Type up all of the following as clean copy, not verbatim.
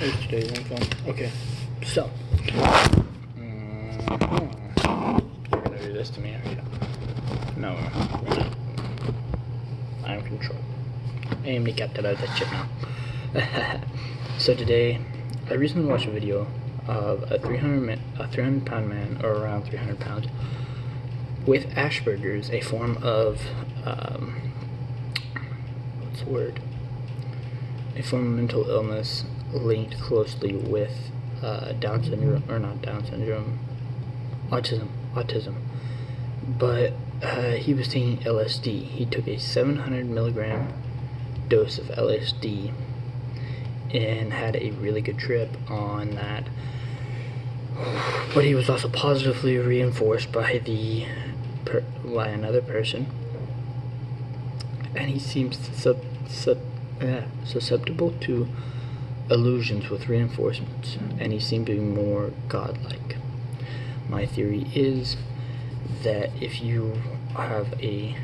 Here's today's info. Okay, so. You're gonna do this to me, are you? No, we're not. I'm in control. I am the captain of that ship now. So today, I recently watched a video of a 300 pound man, or around 300 pounds, with Asperger's, a form of, what's the word? A form of mental illness linked closely with Down syndrome, or not Down syndrome, autism. But he was taking LSD. He took a 700 milligram dose of LSD and had a really good trip on that. But he was also positively reinforced by by another person, and he seems susceptible to illusions with reinforcements, and he seemed to be more godlike. My theory is that if you have a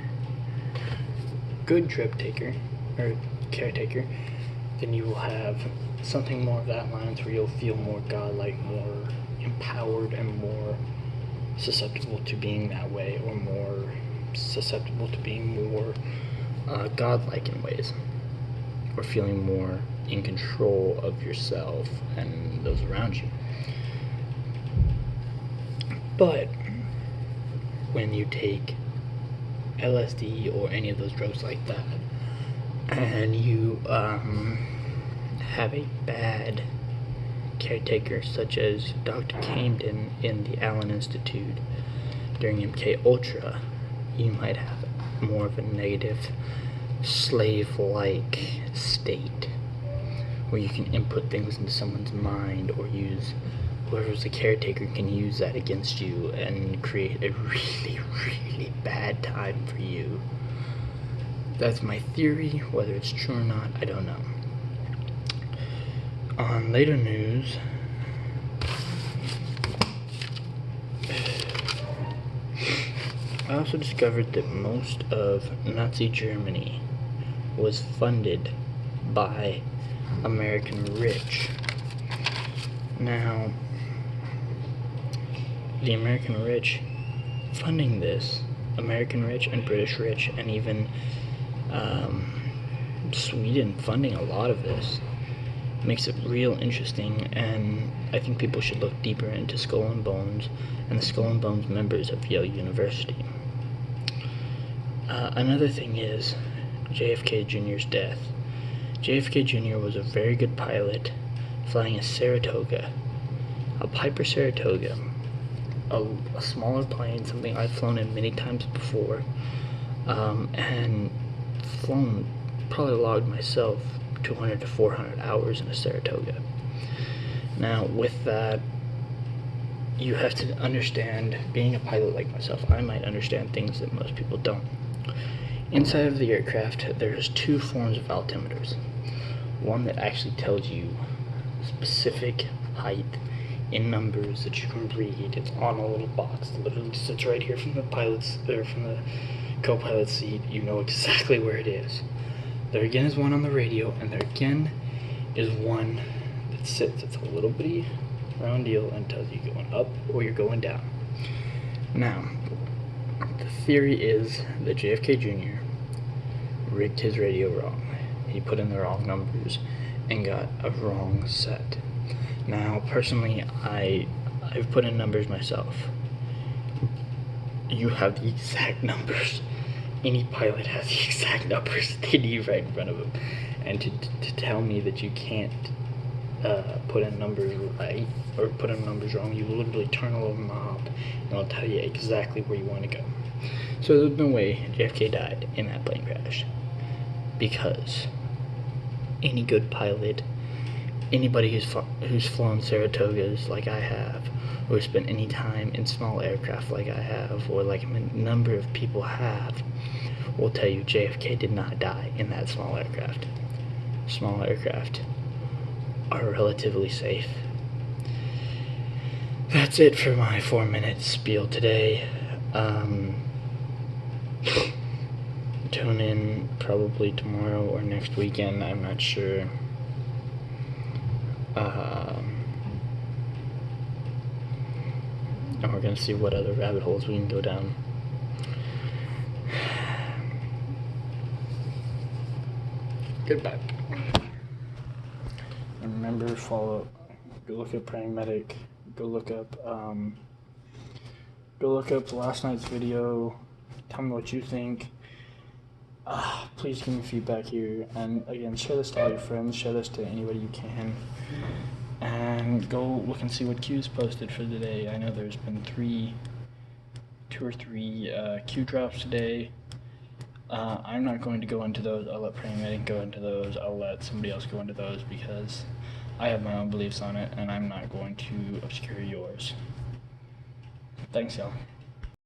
good trip taker or caretaker, then you will have something more of that lines where you'll feel more godlike, more empowered, and more susceptible to being that way, or more susceptible to being more godlike in ways, or feeling more in control of yourself and those around you. But when you take LSD or any of those drugs like that, and you have a bad caretaker, such as Dr. Camden in the Allen Institute during MK Ultra, you might have more of a negative slave-like state where you can input things into someone's mind, or use whoever's the caretaker can use that against you and create a really, really bad time for you. That's my theory. Whether it's true or not, I don't know. On later news, I also discovered that most of Nazi Germany was funded by American rich. Now, the American rich funding this, American rich and British rich, and even Sweden funding a lot of this, makes it real interesting, and I think people should look deeper into Skull and Bones and the Skull and Bones members of Yale University. Another thing is JFK Jr.'s death. JFK Jr. was a very good pilot, flying a Saratoga, a Piper Saratoga, a smaller plane, something I've flown in many times before, and flown, probably logged myself 200 to 400 hours in a Saratoga. Now, with that, you have to understand, being a pilot like myself, I might understand things that most people don't. Inside of the aircraft, there's two forms of altimeters. One that actually tells you specific height in numbers that you can read. It's on a little box that literally sits right here from the pilot's, or from the co-pilot's seat. You know exactly where it is. There again is one on the radio, and there again is one that sits. It's a little bitty round deal and tells you you're going up or you're going down. Now, the theory is that JFK Jr. rigged his radio wrong. He put in the wrong numbers and got a wrong set. Now, personally, I've put in numbers myself. You have the exact numbers. Any pilot has the exact numbers they need right in front of them. And to tell me that you can't put in numbers right, or put in numbers wrong, you literally turn a little knob and it'll tell you exactly where you want to go. So there's no way JFK died in that plane crash, because any good pilot, anybody who's flown Saratogas like I have, or spent any time in small aircraft like I have, or like a number of people have, will tell you JFK did not die in that small aircraft. Small aircraft are relatively safe. That's it for my 4-minute spiel today. Tune in probably tomorrow or next weekend, I'm not sure. and see what other rabbit holes we can go down. Goodbye. And remember, follow. Go look up Praying Medic. Go look up last night's video. Tell me what you think. Please give me feedback here. And again, share this to all your friends. Share this to anybody you can. And go look and see what Q's posted for today. I know there's been 2 or 3 Q drops today. I'm not going to go into those. I'll let Praying Medic go into those. I'll let somebody else go into those because I have my own beliefs on it, and I'm not going to obscure yours. Thanks, y'all.